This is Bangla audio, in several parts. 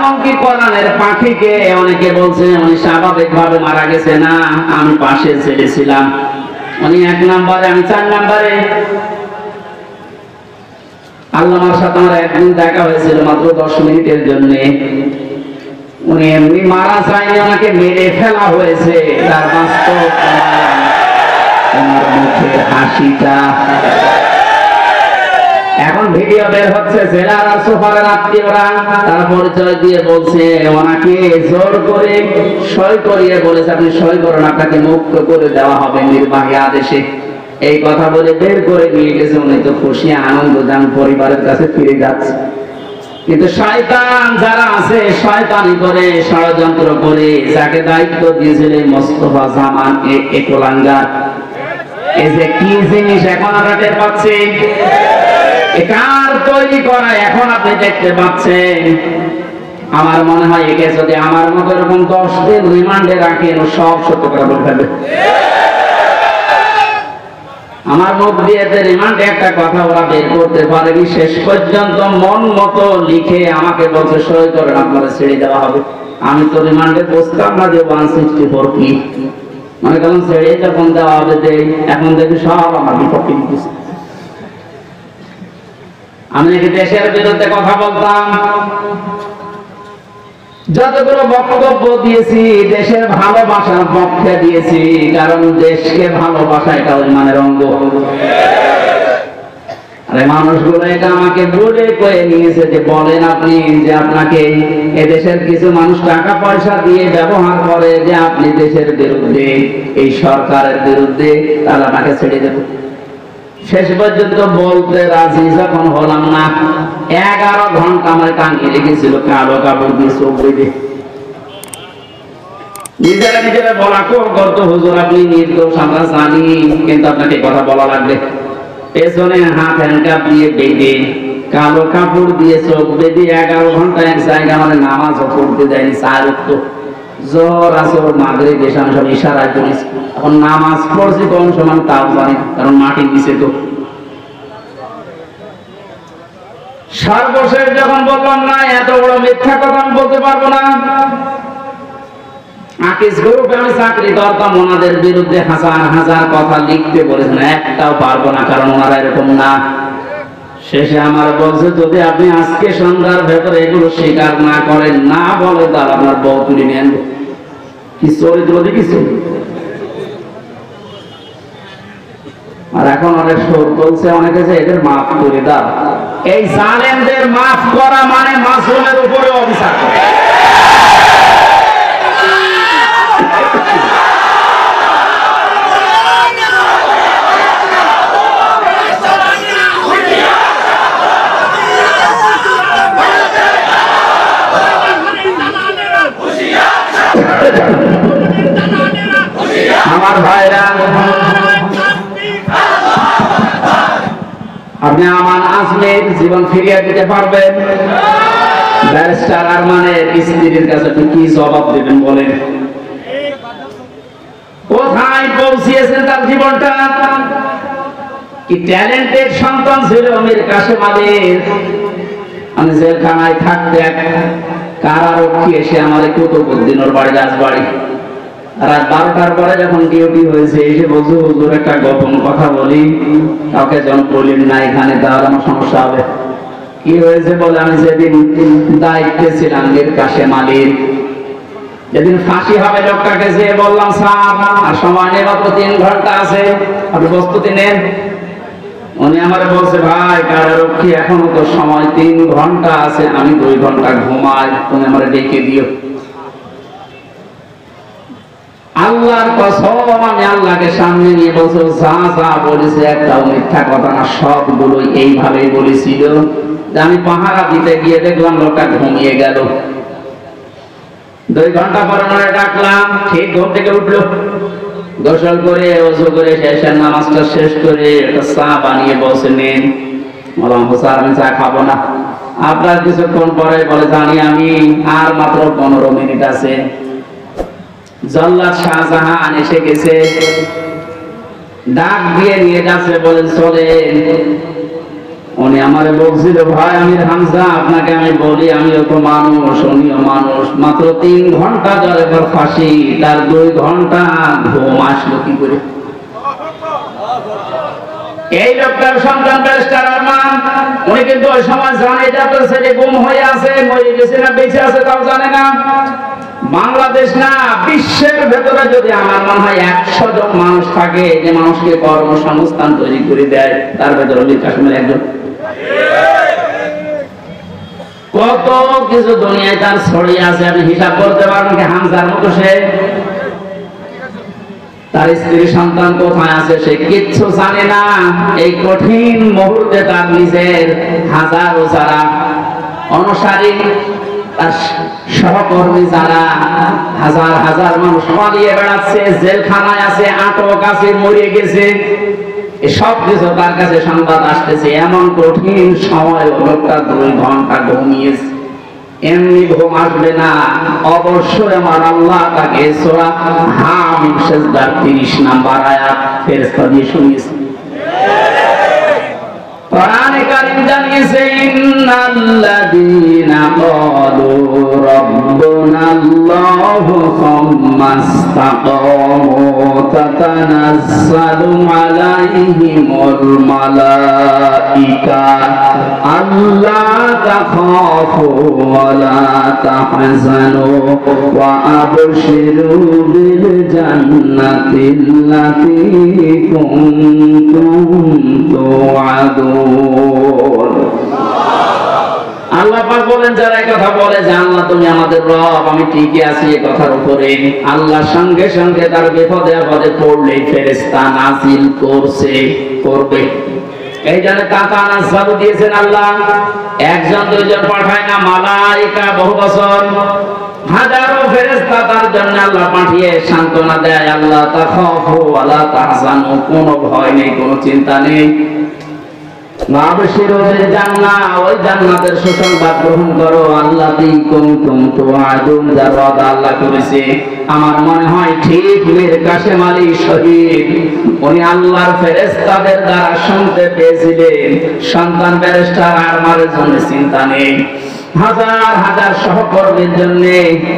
এমনকি কোরআনের পাখিকে অনেকে বলছে উনি স্বাভাবিকভাবে মারা গেছে, না, আমি পাশে ছেড়েছিলাম, উনি 1 নম্বরে, আমি 4 নম্বরে। আল্লামার সাথে আমার একদিন দেখা হয়েছিল মাত্র 10 মিনিটের জন্য। উনি এমনি মারা যায়নি, ওনাকে মেরে ফেলা হয়েছে। তার বাস্তব তোমার মুখের হাসিটা। এখন ভিডিও বের হচ্ছে, জেলার আর সুপারের আত্মীয়রা তারা পরিচয় দিয়ে বলছে ওনাকে জোর করে সই করিয়ে বলেছে আপনি সই করুন, আপনাকে মুক্ত করে দেওয়া হবে নির্বাহী আদেশে। এই কথা বলে বের করে নিয়ে গেছে। উনি তো খুশি আনন্দ যান পরিবারের কাছে ফিরে যাচ্ছে। কিন্তু শয়তান যারা আছে, শয়তানি করে, ষড়যন্ত্র করে, যাকে দায়িত্ব দিয়েছিল মোস্তফা জামান একলাঙ্গার, এই যে কি জিনিস এখন আমরা টের পাচ্ছি, কার তৈরি করা এখন আপনি দেখতে পাচ্ছেন। আমার মনে হয় একে যদি আমার মতো এরকম 10 দিন রিমান্ডে রাখেন, ও সব সত্য করে বলে ফেলবে। আমার মুখ দিয়ে রিমান্ডে একটা কথা ওরা বের করতে পারেনি, শেষ পর্যন্ত মন মতো লিখে আমাকে বলছে সই করেন, আপনারা ছেড়ে দেওয়া হবে। আমি তো রিমান্ডে বসতাম না যে 164 কি মানে কারণ ছেড়ে যখন দেওয়া হবে এখন দেখি সব আমার বিপক্ষে দিচ্ছে। আমি নাকি দেশের বিরুদ্ধে কথা বলতাম, যতগুলো বক্তব্য দিয়েছি দেশের ভালোবাসার পক্ষে দিয়েছি, কারণ দেশকে ভালোবাসা এটা ইমানের অঙ্গ। আরে মানুষগুলো এটা আমাকে বলে কয়ে নিয়েছে যে বলেন আপনি যে আপনাকে এদেশের কিছু মানুষ টাকা পয়সা দিয়ে ব্যবহার করে যে আপনি দেশের বিরুদ্ধে, এই সরকারের বিরুদ্ধে, তাহলে আমাকে ছেড়ে দেব। শেষ পর্যন্ত বলতে রাজি যখন হলাম না, 11 ঘন্টা আমার টাঙিয়ে রেখেছিল কালো কাপড় দিয়ে চোখ বেঁধে। নিজেরা বলা করতো হুজুর আপনি নির্দোষ আমরা জানি, কিন্তু আপনাকে কথা বলা লাগবে। পেছনে হাত হ্যান্ডকাপ দিয়ে বেঁধে, কালো কাপড় দিয়ে চোখ বেঁধে 11 ঘন্টা এক জায়গা মানে নামাজও পড়তে দেয়নি। 4 ওয়াক্ত জোহর আসর মাগরিব এশা সব ইশারায় করেছি। এখন নামাজ পড়ছি কোন সময় তাও জানি, কারণ মাটি দিছে তো। সর্বশেষ যখন বললাম না এত বড় মিথ্যা কথা আমি বলতে পারবো না, আকিস গ্রুপে আমি চাকরি করতাম, ওনাদের বিরুদ্ধে হাজার হাজার কথা লিখতে বলেছেন, একটাও পারবো না, কারণ ওনারা এরকম না। শেষে আমার বলছে যদি আপনি আজকে সন্ধ্যার ভেতরে এগুলো স্বীকার না করেন, না বলে তাহলে আপনার বউ তুলে নিয়ে আনবো। কি চরিত্র দেখিস। আর এখন অনেক সুর বলছে অনেকে যে এদের মাফ করে দাও। এই জালেমদের মাফ করা মানে মাসুমের উপরে অভিশাপ করা। আমার ভাইরা, আপনি আমান আজমের জীবন ফিরিয়ে দিতে পারবেন? ব্যারিস্টার আরমানের স্ত্রীর কাছে আপনি কি জবাব দেবেন বলেন? কোথায় পৌঁছিয়েছেন তার জীবনটা? কি ট্যালেন্টেড সন্তান ছিল মীর কাসেম আলীর। আমি জেলখানায় থাকতে এক কারারক্ষী এসে আমার কুতুবউদ্দিন ওর বাড়ি রাজবাড়ি, রাত 12টার পরে যখন ডিউটি হয়েছে এসে বলছে হুজুর একটা গোপন কথা বলি, কাউকে যখন বলেন না এখানে, তাহলে আমার সমস্যা হবে। কি হয়েছে বলে, আমি যেদিন দায়িত্বে ছিলাম মীর কাসেম আলীর, যেদিন ফাঁসি হবে লোকটাকে যেয়ে বললাম স্যার আর সময় নেই, মাত্র 3 ঘন্টা আছে, আপনি প্রস্তুতি নেন। উনি আমার বলছে ভাই কারারক্ষী এখনো তো সময় 3 ঘন্টা আছে, আমি 2 ঘন্টা ঘুমাই, তুমি আমার ডেকে দিও। আল্লাহর কসম আমি আল্লাহকে সামনে নিয়ে বলছি যা যা বলেছে একটাও মিথ্যা কথা না, সবগুলোই এইভাবেই বলেছিল। আমি পাহারা দিতে গিয়ে দেখলাম লোকটা ঘুমিয়ে গেল। 2 ঘন্টা পরে ওনারে ডাকলাম, ঠিক ঘুম থেকে উঠলো, গোসল করে ওযু করে শেষের নামাজটা শেষ করে একটা চা বানিয়ে বসে নেন। বললাম স্যার আমি চা খাবো না। আপনার কিছুক্ষণ পরে বলে জানি আমি আর মাত্র 15 মিনিট আছে। জল্লাদ শাহজাহান এসে গেছে, ডাক দিয়ে নিয়ে যাচ্ছে, বলেন চলেন। উনি আমারে বলছিল, ভাই আমির হামজা আপনাকে আমি বলি, আমিও তো মানুষ, উনিও মানুষ, মাত্র 3 ঘন্টা জ্বরে পর ফাঁসি, তার 2 ঘন্টা ঘুম আসলো কি করে? এই লোকটার সন্তান ব্যারিস্টার আরমান, উনি কিন্তু ওই সময় জানে যে আপনার ছেলে গুম হয়ে আছে, মরে গেছে না বেঁচে আছে তাও জানে না। বাংলাদেশ না, বিশ্বের ভেতরে যদি আমার মনে হয় 100 জন মানুষ থাকে যে মানুষকে কর্মসংস্থান তৈরি করে দেয়, তার ভেতরে মীর কাসেমের একজন। কত কিছু দুনিয়ায় তার ছড়িয়ে আছে, আপনি হিসাব করতে পারবেন কি? হামজার মতো সে, তার স্ত্রী সন্তান কোথায় আছে সে কিচ্ছু জানে না। এই কঠিন মুহূর্তে তার নিজের হাজারো যারা অনুসারী, তার সহকর্মী যারা হাজার হাজার মানুষ পালিয়ে বেড়াচ্ছে, জেলখানায় আছে, আটক আছে, মরে গেছে, এসব কিছু তার কাছে সংবাদ আসতেছে। এমন কঠিন সময় লোকটা 2 ঘন্টা ঘুমিয়েছে। এমনি ঘুম আসবে না, অবশ্যই আমার আল্লাহ তাকে সূরা হামিম সিজদার 30 নম্বর আয়াত ফেরেশতা দিয়ে শুনিয়েছে। কোরআনে কারীম জানিয়েছে, ইন্নাল্লাযীনা ক্বালু রাব্বুনাল্লাহু সুম্মা ইসতাকামু তাতানাজ্জালু আলাইহিমুল মালাঈকা আল্লা তাখাফু ওয়া লা তাহজানু ওয়া আবশিরু বিল জান্নাতিল্লাতী কুনতুম তুআদুন। আল্লাহ পাক বলেন, যারা এই কথা বলে যে আল্লাহ তুমি আমাদের রব, আমি ঠিকই আছি এই কথার উপরে, আল্লাহর সঙ্গে সঙ্গে তার বিপদে আপদে পড়লে ফেরেশতা নাজিল করবে। এই জন্য তাতানাজ্জালু দিয়েছেন আল্লাহ, 1 জন 2 জন পাঠায় না, মালায়েকা বহু বছর হাজারো ফেরেশতা তার জন্য আল্লাহ পাঠিয়ে সান্ত্বনা দেয়। আল্লাহ তাখাফু ওয়া লা তাহজানু, কোনো ভয় নেই, কোনো চিন্তা নেই। ওই জান্নাতের সুসংবাদ গ্রহণ করো, আল্লাযী কুনতুম তুআদুন, যার ওয়াদা আল্লাহ করেছে। আমার মনে হয় ঠিক মীর কাসেম আলী শহীদ উনি আল্লাহর ফেরেশতাদের দ্বারা শুনতে পেয়েছিলেন, সন্তান ব্যারিস্টার আরমানের জন্য চিন্তা নেই, হাজার হাজার সহকর্মীর জন্য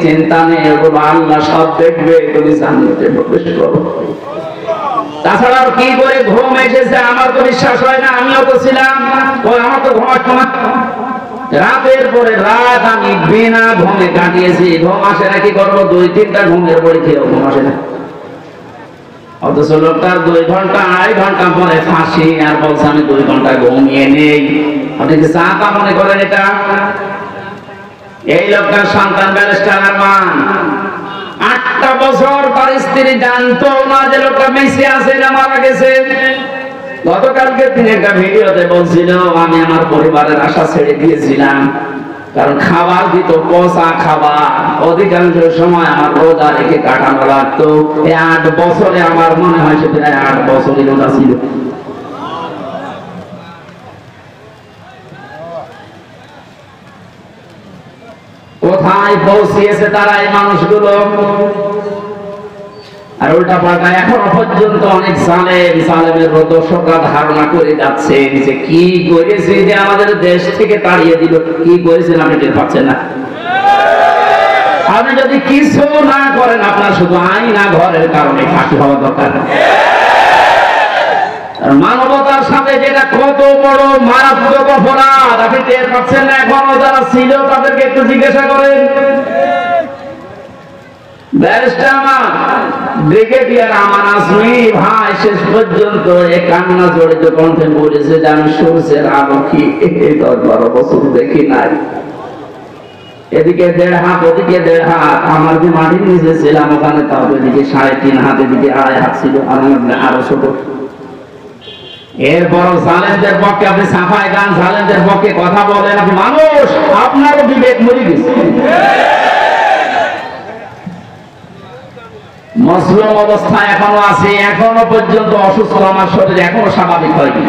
চিন্তা নেই, ওগুলো আল্লাহ সব দেখবে, তুমি জান্নাতে প্রবেশ করো। তাছাড়া কি করে ঘুম এসেছে আমার তো বিশ্বাস হয় না। আমিও তো ছিলাম, আমার তো ঘুমাতো না, রাতের পরে রাত আমি বিনা ঘুমে কাটিয়েছি। ঘুম আসে না, কি করবো? 2-3টা ঘুমের পরে খেয়েও ঘুম আসে না। অথচ লোকটার 2 ঘন্টা 2.5 ঘন্টা পরে ফাঁসি, আর বলছে আমি 2 ঘন্টা ঘুমিয়ে নেই। আপনি কি চাঁদা মনে করেন এটা? এই লোকটার সন্তান ব্যারিস্টার আরমান 8টা বছর তার স্ত্রী জানতো না যে লোকটা বেঁচে আছে না মারা গেছে। গতকালকে তিনি একটা ভিডিওতে বলছিল, আমি আমার পরিবারের আশা ছেড়ে দিয়েছিলাম, কারণ খাবার দিত পচা খাবার, অধিকাংশ সময় আমার রোজা রেখে কাটানো লাগতো। এই 8 বছরে আমার মনে হয় সে প্রায় 8 বছরই রোজা ছিল। কোথায় পৌঁছিয়েছে তারা এই মানুষগুলো? আর উল্টা পাল্টা এখনো পর্যন্ত অনেক জালেমের দর্শকরা ধারণা করে যাচ্ছে যে কি করেছে যে আমাদের দেশ থেকে তাড়িয়ে দিল। কি করেছেন আপনি টের পাচ্ছেন না? আপনি যদি কিছু না করেন, আপনার শুধু আইনা ঘরের কারণে ফাঁসি হওয়া দরকার। মানবতার সাথে যেটা কত বড় মারাত্মক অপরাধ, আপনি টের পাচ্ছেন না? এখনো যারা ছিল তাদেরকে একটু জিজ্ঞাসা করেন। ব্যারিস্টার ব্রিগেডিয়ার আমান আজমি ভাই শেষ পর্যন্ত এই কান্না জড়িত কণ্ঠে বলেছে যে আমি সূর্যের আলো কি 10-12 বছর দেখি নাই। এদিকে 1.5 হাত, ওদিকে 1.5 হাত। আমার যে মাটির নিচে ছিলাম ওখানে তাও এদিকে 3.5 হাত, এদিকে 2.5 হাত ছিল, আর আরো ছোট। এরপর জালেমদের পক্ষে আপনি সাফাই গান, জালেমদের পক্ষে কথা বলেন। আপনি মানুষ, আপনারও বিবেক মরে গেছে। মুসলিম অবস্থা এখনো আছে, এখনো পর্যন্ত অসুস্থ, আমার শরীর এখনো স্বাভাবিক হয়নি,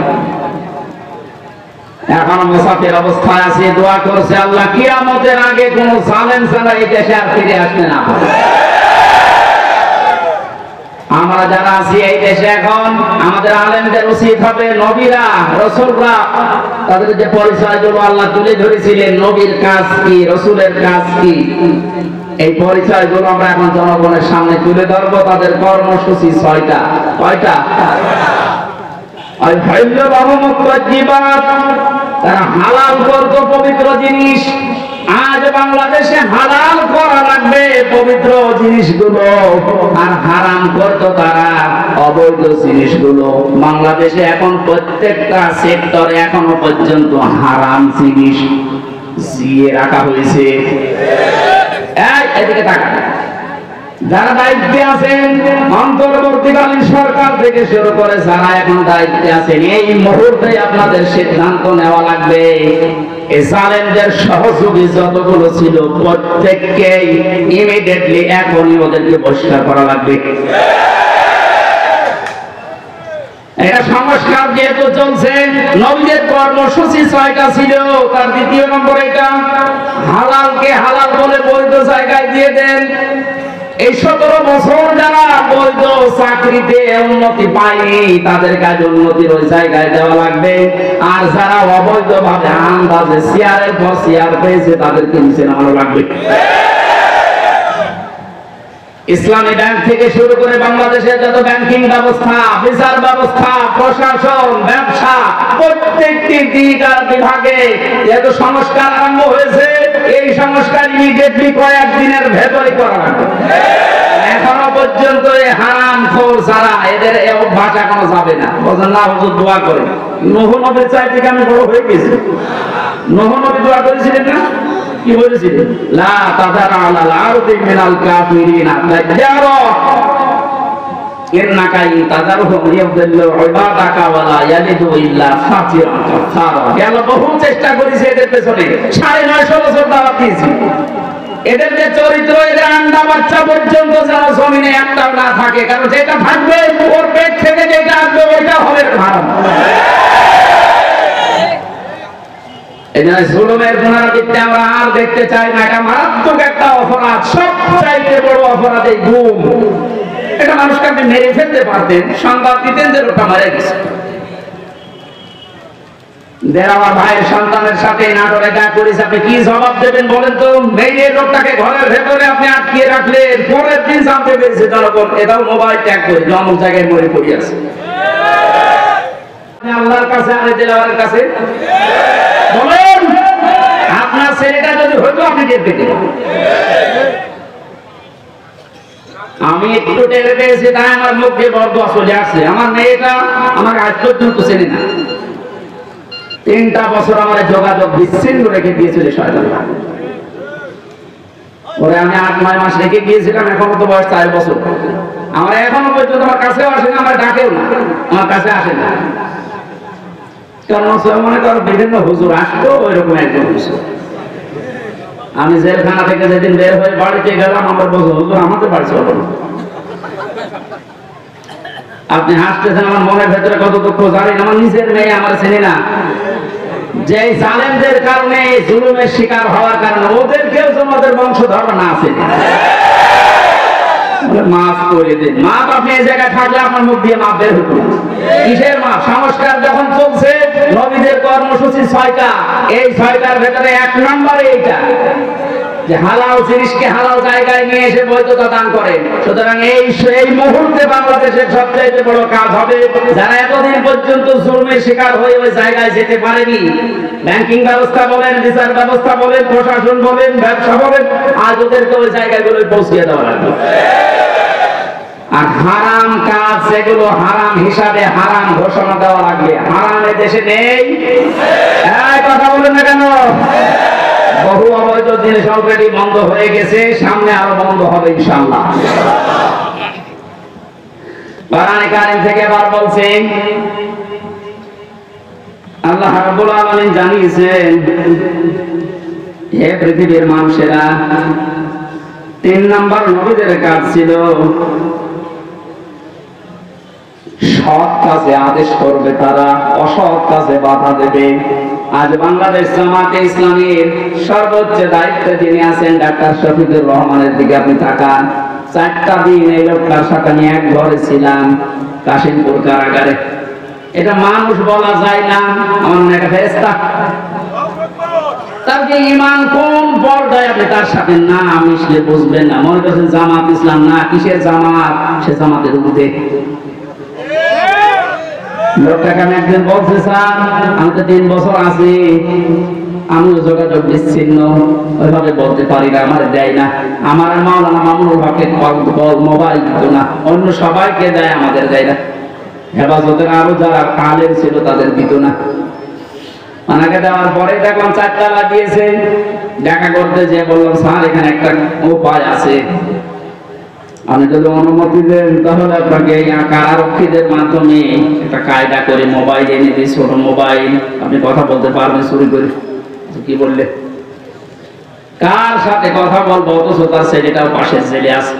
এখনো মুসাফির অবস্থায় আছে। দোয়া করছে আল্লাহ কিয়ামতের আগে কোন জালেম ছাড়া এই দেশে আর ফিরে আসবে না। আমরা যারা আছি এই দেশে এখন আমাদের আলেমদের উচিত হবে নবীরা রাসূলরা তাদের যে পরিচয়গুলো আল্লাহ তুলে ধরেছিলেন, নবীর কাজ কি, রাসূলের কাজ কি, এই পরিচয়গুলো আমরা এখন জনগণের সামনে তুলে ধরবো। তাদের কর্মসূচি 6টা। কয়টা? তারা হালাল করতো পবিত্র জিনিস। আজ বাংলাদেশে হালাল করা লাগবে পবিত্র জিনিসগুলো, আর হারাম করতো তারা অবৈধ জিনিসগুলো। বাংলাদেশে এখন প্রত্যেকটা সেক্টরে এখনো পর্যন্ত হারাম জিনিস জিয়ে রাখা হয়েছে। এদিকে তাকান, যারা দায়িত্বে আছেন অন্তর্বর্তীকালীন সরকার থেকে শুরু করে যারা এখন দায়িত্বে আছেন, এই মুহূর্তে আপনাদের সিদ্ধান্ত নেওয়া লাগবে এই জালেমদের সহযোগী যতগুলো ছিল প্রত্যেককেই ইমিডিয়েটলি এখনই ওদেরকে বহিষ্কার করা লাগবে। এটা সংস্কার যেহেতু চলছে, নবীদের কর্মসূচি 6টা ছিল, তার দ্বিতীয় নম্বর এটা হালালকে হালাল বলে বৈধ জায়গায় দিয়ে দেন। এই 17 বছর যারা বৈধ চাকরিতে উন্নতি পায়নি তাদের কাছে উন্নতির ওই জায়গায় দেওয়া লাগবে, আর যারা অবৈধ ভাবে আন্দাজে চেয়ারের পর চেয়ার পেয়েছে তাদেরকে নিচে নামানো লাগবে। ইসলামী ব্যাংক থেকে শুরু করে বাংলাদেশের যত ব্যাংকিং ব্যবস্থা, বিচার ব্যবস্থা, প্রশাসন, ব্যবসা, প্রত্যেকটি দিক আর বিভাগে যেহেতু সংস্কার আরম্ভ হয়েছে, এই সংস্কার ইমিডিয়েটলি কয়েকদিনের ভেতরে করা লাগবে। এখনো পর্যন্ত এই হারাম খোর যারা, এদের অভ্যাস এখনো যাবে না। বলেন না হুজুর দোয়া করে, নূহ নবীর চাইতে আমি বড় হয়ে গেছি। নূহ নবী দোয়া করেছিলেন না? কি বলেছিলেন? লা তাযার আলাল আরদি মিনাল কাফিরিনা দাজ্জারা ইন্নাকা ইন তাযারহুম ইয়াযিল্লু ইবাদাকা ওয়া লা ইয়ালিদু ইল্লা ফাতিরান কাফারা। আল্লাহ বহু চেষ্টা করেছে এদের পেছনে, 9.5 বছর দাওয়াত দিয়েছি। এদের যে চরিত্র, এদের আন্ডা বাচ্চা পর্যন্ত যেন জমিনে একটাও না থাকে, কারণ যেটা থাকবে ওর পেট থেকে যেটা আসবে ওইটা হবে হারাম। এজন্য জুলুমের পুনরাবৃত্তি আমরা আর দেখতে চাই না। এটা মারাত্মক একটা অপরাধ, সবচাইতে বড় অপরাধ এই গুম। এটা মানুষকে আপনি মেরে ফেলতে পারতেন, সংবাদ দিতেন যে লোকটা মারা গেছে। আমার ভাইয়ের সন্তানের সাথে নাটোরে যা করেছে, আপনি কি জবাব দেবেন বলেন তো? মেয়ে লোকটাকে ঘরের ভেতরে আপনি আটকিয়ে রাখলেন, পরের দিন জানতে পেরেছে জনগণ, এটাও মোবাইল ট্যাগ করে অমুক জায়গায় মরে পড়ে আছে। আল্লাহর কাছে আর দিলাওয়ারের কাছে বলেন, আপনার ছেলেটা যদি হইতো আপনি টের পেতেন। আমি একটু টের পেয়েছি, তাই আমার মুখ দিয়ে বড় চলে আসছে। আমার মেয়েটা আমার আজ পর্যন্ত চেনে না। 3টা বছর আমার যোগাযোগ বিচ্ছিন্ন রেখে দিয়েছিল শয়তান। পরে আমি 8-9 মাস রেখে গিয়েছিলাম, এখনো তো বয়স 4 বছর। আমার এখনো পর্যন্ত আমার কাছেও আসে না, আমার ডাকেও না, আমার কাছে আসে না। কারণ মনে করো বিভিন্ন হুজুর আসতো, ওই রকম একজন হুজুর। আমি জেলখানা থেকে যেদিন বের হয়ে বাড়িতে গেলাম, আমার বলল হুজুর আমাদের বাড়ি চলো। আপনি হাসতেছেন, আমার মনের ভেতরে কত দুঃখ জানেন। আমার নিজের মেয়ে আমার চেনে না, যে জালেমদের কারণে, জুলুমের শিকার হওয়ার কারণে ওদেরকেও যেন ওদের বংশধর না আছে। মাফ করে দেন, মাপ আপনি এই জায়গায় থাকলে আপনার মুখ দিয়ে মাপ বের হতো। কিসের মাপ? সংস্কার যখন চলছে, নবীদের কর্মসূচি 6টা, এই 6টার ভেতরে 1 নম্বরে এইটা যে হালাল জিনিসকে হালাল জায়গায় নিয়ে এসে বৈধতা দান করে। সুতরাং এই মুহূর্তে বাংলাদেশের সবচাইতে বড় কাজ হবে, যারা এতদিন পর্যন্ত জুলুমের শিকার হয়ে ওই জায়গায় যেতে পারেনি, ব্যাংকিং ব্যবস্থা বলেন, বিচার ব্যবস্থা বলেন, প্রশাসন বলেন, ব্যবসা বলেন, আজ ওদেরকে ওই জায়গাগুলোয় পৌঁছিয়ে দেওয়া লাগবে। আর হারাম কাজ যেগুলো হারাম হিসাবে হারাম ঘোষণা দেওয়া লাগবে। হারাম এ দেশে নেই, কথা বলেন না কেন? বহু অবৈধ জিনিস অলরেডি বন্ধ হয়ে গেছে, সামনে আরো বন্ধ হবে ইনশাআল্লাহ। কোরআনে কারীম থেকে আবার বলছেন, আল্লাহ রাব্বুল আলামিন জানিয়েছেন, হে পৃথিবীর মানুষেরা, 3 নম্বর নবীদের কাজ ছিল সৎ কাজে আদেশ করবে, তারা অসৎ কাজে বাধা দেবে। আজ বাংলাদেশ জামাতে ইসলামীর সর্বোচ্চ দায়িত্বে যিনি আছেন ডাক্তার শফিকুর রহমানের দিকে আপনি তাকান। 4টা দিন এই লোকটার সাথে আমি এক ঘরে ছিলাম কাশিমপুর কারাগারে। এটা মানুষ বলা যায় না, আমার মনে একটা ফেরেশতা। তার যে ঈমান কোন পর্যায়ে আপনি তার সাথে না মিশলে বুঝবেন না। মনে করছেন জামাত ইসলাম, না, কিসের জামাত? সে জামাতের উঠে লোকটাকে আমি একদিন বলছি, স্যার আমি তো 3 বছর আছি, আমিও যোগাযোগ বিচ্ছিন্ন, ওইভাবে বলতে পারি না, আমার দেয় না। আমার মাওলানা মামুনুল হককে মোবাইল দিত না, অন্য সবাইকে দেয়, আমাদের দেয় না। হেফাজতের আরো যারা আলেম ছিল তাদের দিত না। ওনাকে দেওয়ার পরে দেখলাম 4 তালা দিয়েছে। দেখা করতে যে বললাম, স্যার এখানে একটা উপায় আছে, আপনি যদি অনুমতি দেন তাহলে আপনাকে কারারক্ষীদের মাধ্যমে একটা কায়দা করে মোবাইল এনে দিই, ছোট মোবাইল, আপনি কথা বলতে পারবেন চুরি করে। কি বললে? কার সাথে কথা বলবো? অথচ তার ছেলেটাও পাশের ছেলে আছে,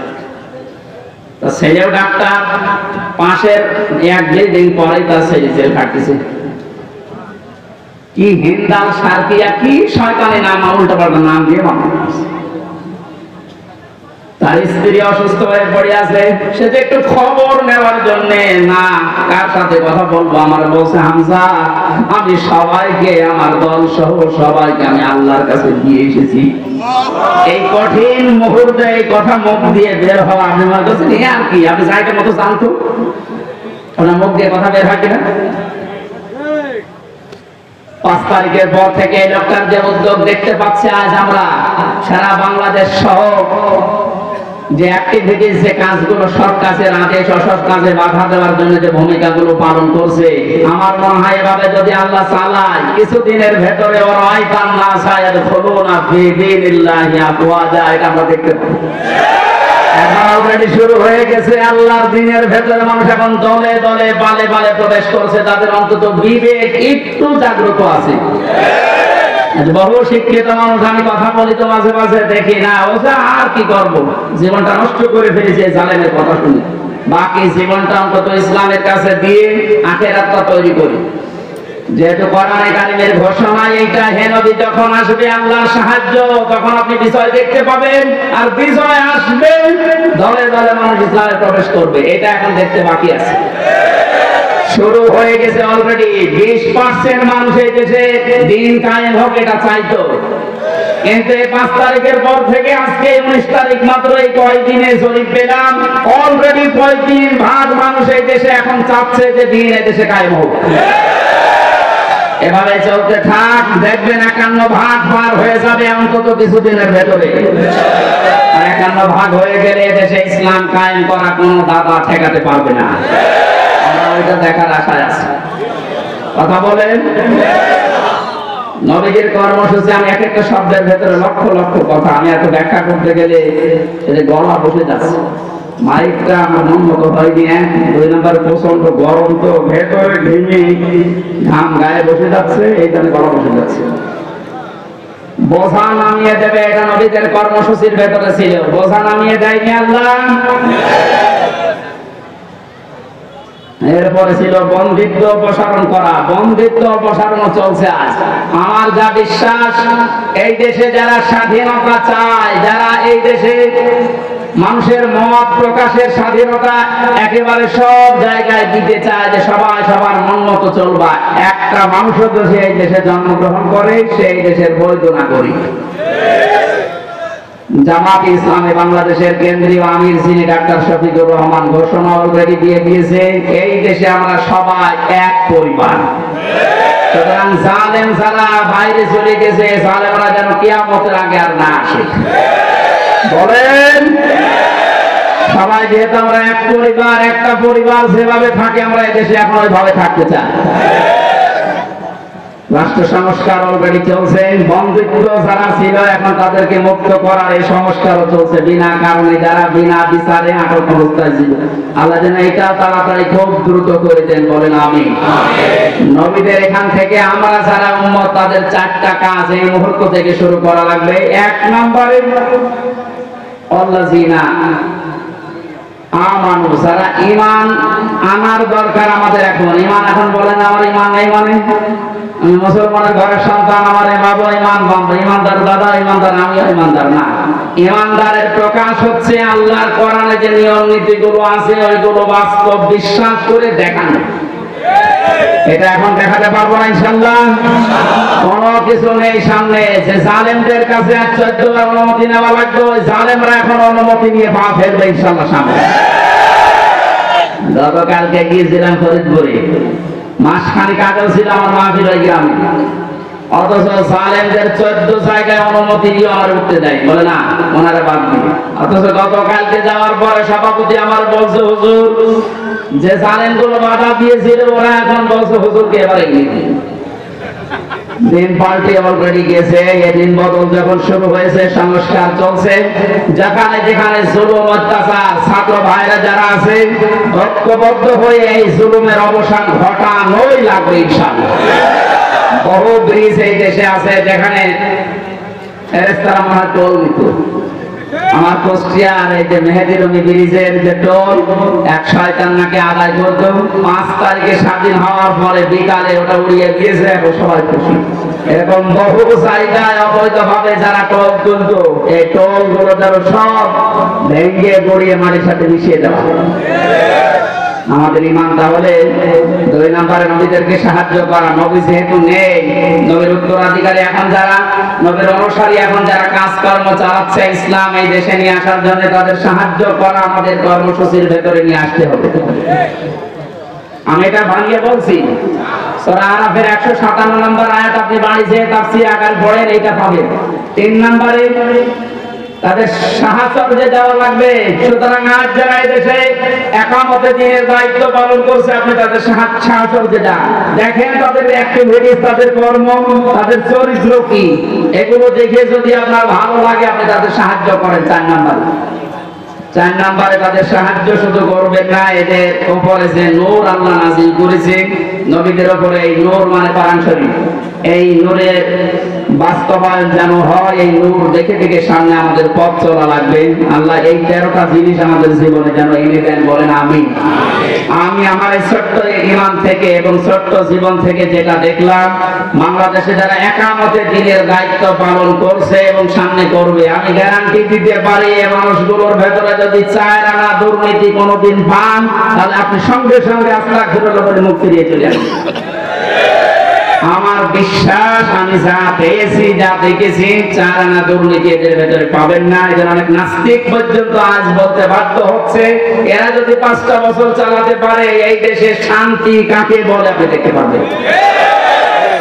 তার ছেলেও ডাক্তার, পাশের 1-2 দিন পরেই তার ছেলে জেল খাটতেছে। কি হিন্দাল সার্কিয়া, কি শয়তানি নাম, উল্টো পাল্টা নাম দিয়ে মানুষ। তার স্ত্রী অসুস্থ হয়ে পড়ে আছে, সে যে একটু খবর নেওয়ার জন্য, না কার সাথে কথা বলবো, আমার বলছে, হামজা আমি সবাইকে, আমার দল সহ সবাইকে আমি আল্লাহর কাছে দিয়ে এসেছি। এই কঠিন মুহূর্তে এই কথা মুখ দিয়ে বের হওয়া, আপনি মনে করছেন আর কি, আপনি জায়গার মতো জানতো ওনার মুখ দিয়ে কথা বের হয় কিনা? 5 তারিখের পর থেকে এই লোকটার যে উদ্যোগ দেখতে পাচ্ছি আজ আমরা সারা বাংলাদেশ সহ, যে অ্যাক্টিভিটিস, যে কাজগুলো সরকারের আদেশ অসৎ কাজে বাধা দেওয়ার জন্য যে ভূমিকাগুলো পালন করছে, আমার মনে হয় এভাবে যদি আল্লাহ চালায়, কিছুদিনের ভেতরে ওরা আইতাম না সায়াদ খুলুনা ফি দীনিল্লাহি আফওয়াজা, এটা আমরা দেখতে পাবো। এখন অলরেডি শুরু হয়ে গেছে। আল্লাহর দ্বীনের ভেতরে মানুষ এখন দলে দলে পালে পালে প্রবেশ করছে, তাদের অন্তত বিবেক একটু জাগ্রত আছে। বহু শিক্ষিত মানুষ, আমি কথা বলি তো মাঝে মাঝে, দেখি না ওটা আর কি করব, জীবনটা নষ্ট করে ফেলেছে জালেমের কথা শুনে, বাকি জীবনটা অন্তত ইসলামের কাছে দিয়ে আখিরাতটা তৈরি করি। যেহেতু কোরআনে কারিমের ঘোষণা এইটা, হে নবী যখন আসবে আল্লাহর সাহায্য, তখন আপনি বিজয় দেখতে পাবেন, আর বিজয় আসবে দলে দলে মানুষ ইসলামে প্রবেশ করবে, এটা এখন দেখতে বাকি আছে। শুরু হয়ে গেছে অলরেডি। 20% মানুষ এই দেশে দিন কায়েম হোক এটা চাইতো, কিন্তু 5 তারিখের পর থেকে আজকে 19 তারিখ মাত্র, এই কয়েকদিনে জরিপ পেলাম, অলরেডি 35% মানুষ এই দেশে এখন চাচ্ছে যে দিন এই দেশে কায়েম হোক। এভাবে চলতে থাক, দেখবেন 51% পার হয়ে যাবে অন্তত কিছুদিনের ভেতরে। আর 51% হয়ে গেলে দেশে ইসলাম কায়েম করা কোনো দাদা ঠেকাতে পারবে না। আমরা ওইটা দেখার আশায় আছি। কথা বলেন। নবীজির কর্মসূচি, আমি এক একটা শব্দের ভেতরে লক্ষ লক্ষ কথা, আমি এত ব্যাখ্যা করতে গেলে গলা বসে যাচ্ছে। মাইকটা আমার মন মতো হয়নি। 2 নম্বর প্রচন্ড গরম, তো ভেতরে ঘেমে ঘাম গায়ে বসে যাচ্ছে, এই জন্য গলা বসে যাচ্ছে। বোঝা নামিয়ে দেবে, এটা নবীদের কর্মসূচির ভেতরে ছিল। বোঝা নামিয়ে দেয়নি আল্লাহ। এরপরে ছিল বন্দিত্ব অপসারণ করা। বন্দিত্ব অপসারণ চলছে আজ। আমার যা বিশ্বাস, এই দেশে যারা স্বাধীনতা চায়, যারা এই দেশে মানুষের মত প্রকাশের স্বাধীনতা একেবারে সব জায়গায় দিতে চায়, যে সবাই সবার মন মতো চলবা, একটা মানুষ যদি এই দেশে জন্মগ্রহণ করে, সেই দেশের বৈধ নাগরিক। জামাত ইসলামে বাংলাদেশের কেন্দ্রীয় আমির যিনি ডাক্তার শফিকুর রহমান ঘোষণা অলরেডি দিয়ে দিয়েছে, এই দেশে আমরা সবাই এক পরিবার। সুতরাং জালেম যারা বাইরে চলে গেছে, জালেমরা যেন কিয়ামতের আগে আর না আসে। বলেন, সবাই যেহেতু আমরা এক পরিবার, একটা পরিবার যেভাবে থাকে আমরা এই দেশে এখন ওইভাবে থাকতে চাই। রাষ্ট্র সংস্কার অলরেডি চলছে। বন্দিত্ব যারা ছিল এখন তাদেরকে মুক্ত করার এই সংস্কারও চলছে। বিনা কারণে যারা বিনা বিচারে আটক অবস্থায় ছিল, আল্লাহ যেন এটা তাড়াতাড়ি খুব দ্রুত করে দেন। বলেন আমিন। নবীদের এখান থেকে আমরা যারা উম্মত, তাদের 4টা কাজ এই মুহূর্ত থেকে শুরু করা লাগবে। 1 নম্বরে আল্লাযিনা আমানু, যারা ঈমান আনার দরকার আমাদের এখন। ঈমান এখন বলেন আমার ঈমান নেই মানে আমি মুসলমানের ঘরের সন্তান, আমার বাবা ঈমান, ইমানদার দাদা ইমানদার, আমিও ইমানদার না। ইমানদারের প্রকাশ হচ্ছে আল্লাহর কোরআনে যে নিয়ম নীতিগুলো আছে ওইগুলো বাস্তব বিশ্বাস করে দেখানো। এটা এখন দেখাতে পারবো না ইনশাআল্লাহ। কোনো কিছু নেই সামনে, যে জালেমদের কাছে 14 বার অনুমতি নেওয়া লাগবে, ওই জালেমরা এখন অনুমতি নিয়ে পা ফেলবে ইনশাআল্লাহ সামনে। গতকালকে গিয়েছিলাম ফরিদপুরে, মাসখানেক আগেও ছিল আমার মাহফিল ওই গ্রামে, অথচ জালেমদের 14 জায়গায় অনুমতি দিয়ে আমার উঠতে দেয়, বলে না ওনারা বাদ দিয়ে। অথচ গতকালকে যাওয়ার পরে সভাপতি আমার বলছে, হুজুর যে জালেমগুলো বাধা দিয়েছিল ওরা এখন বলছে হুজুরকে এবার এগিয়ে দিন। দিন পাল্টে অলরেডি গেছে, এদিন বদল যখন শুরু হয়েছে, সংস্কার চলছে, যেখানে যেখানে জুলুম অত্যাচার, ছাত্র ভাইরা যারা আছে ঐক্যবদ্ধ হয়ে এই জুলুমের অবসান ঘটানোই লাগবে ইনশাআল্লাহ। বহু ব্রিজ এই দেশে আছে যেখানে ফেরেশতারা মহা টোল নিত। আমার কুষ্টিয়ার এই যে মেহেদিরুমি ব্রিজের যে টোল এক শয়তান নাকি আদায় করত, 5 তারিখে স্বাধীন হওয়ার পরে বিকালে ওটা উড়িয়ে দিয়েছে, এখন সবাই খুশি। এরকম বহু জায়গায় অবৈধভাবে যারা টোল তুলত, এই টোল গুলো যেন সব ভেঙে গড়িয়ে মাটির সাথে মিশিয়ে দেওয়া। আমাদের ঈমান তাহলে 2 নম্বরে নবীদেরকে সাহায্য করা। নবী যেহেতু নেই, নবীর উত্তরাধিকারী এখন যারা, নবীর অনুসারী এখন যারা কাজকর্ম চালাচ্ছে ইসলাম এই দেশে নিয়ে আসার জন্য, তাদের সাহায্য করা আমাদের কর্মসূচির ভেতরে নিয়ে আসতে হবে। আমি এটা ভাঙিয়ে বলছি, সূরা আরাফের 157 নম্বর আয়াত আপনি বাড়ি যেয়ে তাফসীর আকার পড়েন, এইটা পাবেন। 3 নম্বরে তাদের সাহায্য দেওয়া লাগবে। সুতরাং আজ যারা এই দেশে একামতে দ্বীনের দায়িত্ব পালন করছে, আপনি তাদের সাহায্য দেন, দেখেন তাদের অ্যাক্টিভিটিস, তাদের কর্ম, তাদের চরিত্র কি, এগুলো দেখে যদি আপনার ভালো লাগে আপনি তাদের সাহায্য করেন। 4 নম্বরে তাদের সাহায্য শুধু করবেন না, এদের উপরে যে নূর আল্লাহ নাযিল করেছে নবীদের উপরে, এই নূর মানে কোরআন শরীফ, এই নূরের বাস্তবায়ন যেন হয়। এই নূর দেখে দেখে সামনে আমাদের পথ চলা লাগবে। আল্লাহ এই 13টা জিনিস আমাদের জীবনে যেন এনে দেন, বলেন আমিন। আমি আমার এই ছোট্ট ঈমান থেকে এবং ছোট্ট জীবন থেকে যেটা দেখলাম, বাংলাদেশে যারা একামতে দ্বীনের দায়িত্ব পালন করছে এবং সামনে করবে, আমি গ্যারান্টি দিতে পারি এই মানুষগুলোর ভেতরে যদি 4 আনা দুর্নীতি কোনোদিন পান, তাহলে আপনি সঙ্গে সঙ্গে আস্তাগফিরুল্লাহ বলে মুখ ফিরিয়ে চলে আসবেন। আমার বিশ্বাস, আমি যা পেয়েছি, যা দেখেছি, 4 আনা দুর্নীতি এদের ভেতরে পাবেন না। এদের অনেক নাস্তিক পর্যন্ত আজ বলতে বাধ্য হচ্ছে, এরা যদি 5টা বছর চালাতে পারে এই দেশে শান্তি কাকে বলে আপনি দেখতে পাবেন।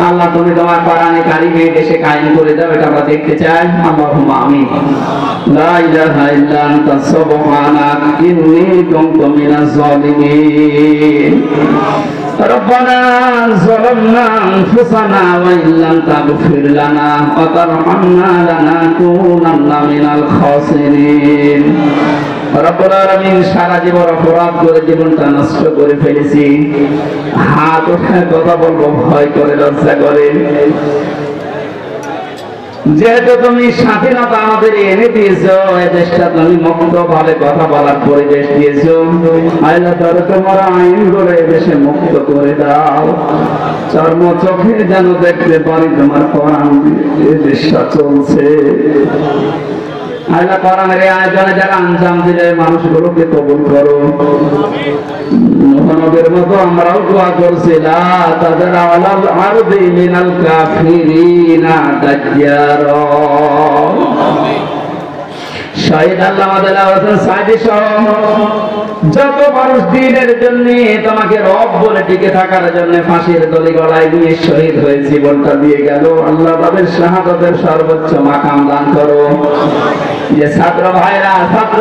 আল্লাহ তুমি তোমার কোরআনে কারিমে দেশে কায়েম করে দাও, এটা আমরা দেখতে চাই। আল্লাহুম্মা আমিন। লা ইলাহা ইল্লা আনতা সুবহানাকা ইন্নী কুনতু মিনাজ জালিমিন। ربنا ظلمنا أنفسنا وإن لم تغفر لنا وترحمنا لنكونن من الخاسرين। রব্বুল আলামিন, সারা জীবন অপরাধ করে জীবনটা নষ্ট করে ফেলেছি, হাত উঠে কথা বলবো ভয় করে, লজ্জা করে। যেহেতু তুমি স্বাধীনতা আমাদের এনে দিয়েছো, এই দেশটা তুমি মুক্ত ভাবে কথা বলার পরিবেশ দিয়েছো, আল্লাহ তাআলা তোমার আইন করে দেশে মুক্ত করে দাও। চর্ম চোখে যেন দেখতে পারি তোমার কোরআন এই দেশটা চলছে। আল্লাহ কোরআনের আয়োজনে যারা আঞ্জাম দিলে মানুষগুলোকে কবুল করো। নবীর মতো আমরাও দোয়া করছি, লা তাযরা আলাল আরদি মিনাল কাফিরিনা দাজ্জারা। শহীদ আল্লামা দেলাওয়ার হোসেন সাঈদী সহ যত মানুষ দ্বীনের জন্য, তোমাকে রব বলে টিকে থাকার জন্য ফাঁসির দড়ি গলায় নিয়ে শহীদ হয়ে জীবনটা দিয়ে গেল, আল্লাহ তাদের শাহাদাতের সর্বোচ্চ মাকাম দান করো। যে ছাত্র ভাইরা, ছাত্র